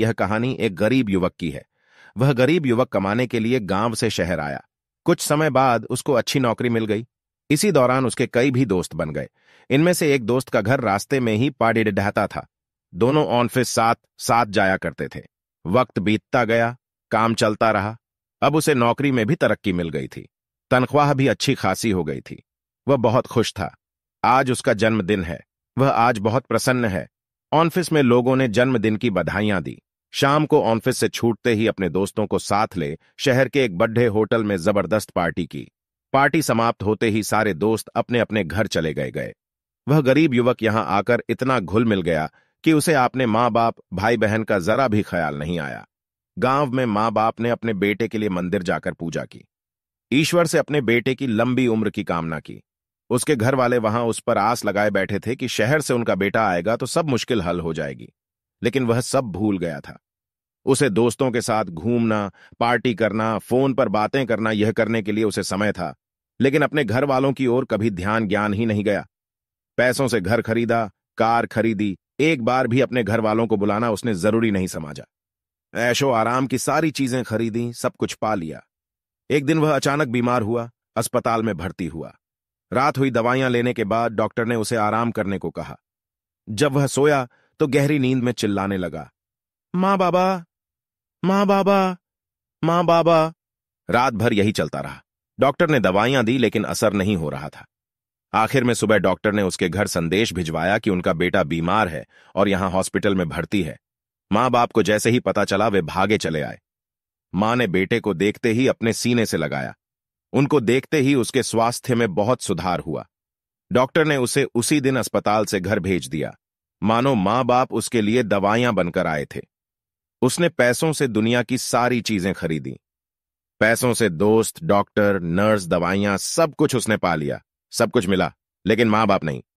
यह कहानी एक गरीब युवक की है। वह गरीब युवक कमाने के लिए गांव से शहर आया। कुछ समय बाद उसको अच्छी नौकरी मिल गई। इसी दौरान उसके कई भी दोस्त बन गए। इनमें से एक दोस्त का घर रास्ते में ही पाड़ीडहता था। दोनों ऑफिस साथ साथ जाया करते थे। वक्त बीतता गया, काम चलता रहा। अब उसे नौकरी में भी तरक्की मिल गई थी। तनख्वाह भी अच्छी खासी हो गई थी। वह बहुत खुश था। आज उसका जन्मदिन है। वह आज बहुत प्रसन्न है। ऑफिस में लोगों ने जन्मदिन की बधाइयां दी। शाम को ऑफिस से छूटते ही अपने दोस्तों को साथ ले शहर के एक बड़े होटल में जबरदस्त पार्टी की। पार्टी समाप्त होते ही सारे दोस्त अपने अपने घर चले गए। वह गरीब युवक यहां आकर इतना घुल मिल गया कि उसे अपने माँ बाप भाई बहन का जरा भी ख्याल नहीं आया। गांव में माँ बाप ने अपने बेटे के लिए मंदिर जाकर पूजा की। ईश्वर से अपने बेटे की लंबी उम्र की कामना की। उसके घर वाले वहां उस पर आस लगाए बैठे थे कि शहर से उनका बेटा आएगा तो सब मुश्किल हल हो जाएगी। लेकिन वह सब भूल गया था। उसे दोस्तों के साथ घूमना, पार्टी करना, फोन पर बातें करना, यह करने के लिए उसे समय था। लेकिन अपने घर वालों की ओर कभी ध्यान ज्ञान ही नहीं गया। पैसों से घर खरीदा, कार खरीदी, एक बार भी अपने घर वालों को बुलाना उसने जरूरी नहीं समझा। ऐशो आराम की सारी चीजें खरीदी, सब कुछ पा लिया। एक दिन वह अचानक बीमार हुआ, अस्पताल में भर्ती हुआ। रात हुई, दवाइयां लेने के बाद डॉक्टर ने उसे आराम करने को कहा। जब वह सोया तो गहरी नींद में चिल्लाने लगा, माँ बाबा, माँ बाबा, माँ बाबा। रात भर यही चलता रहा। डॉक्टर ने दवाइयां दी लेकिन असर नहीं हो रहा था। आखिर में सुबह डॉक्टर ने उसके घर संदेश भिजवाया कि उनका बेटा बीमार है और यहां हॉस्पिटल में भर्ती है। माँ बाप को जैसे ही पता चला वे भागे चले आए। मां ने बेटे को देखते ही अपने सीने से लगाया। उनको देखते ही उसके स्वास्थ्य में बहुत सुधार हुआ। डॉक्टर ने उसे उसी दिन अस्पताल से घर भेज दिया, मानो मां बाप उसके लिए दवाइयां बनकर आए थे। उसने पैसों से दुनिया की सारी चीजें खरीदी। पैसों से दोस्त, डॉक्टर, नर्स, दवाइयां, सब कुछ उसने पा लिया। सब कुछ मिला, लेकिन मां बाप नहीं।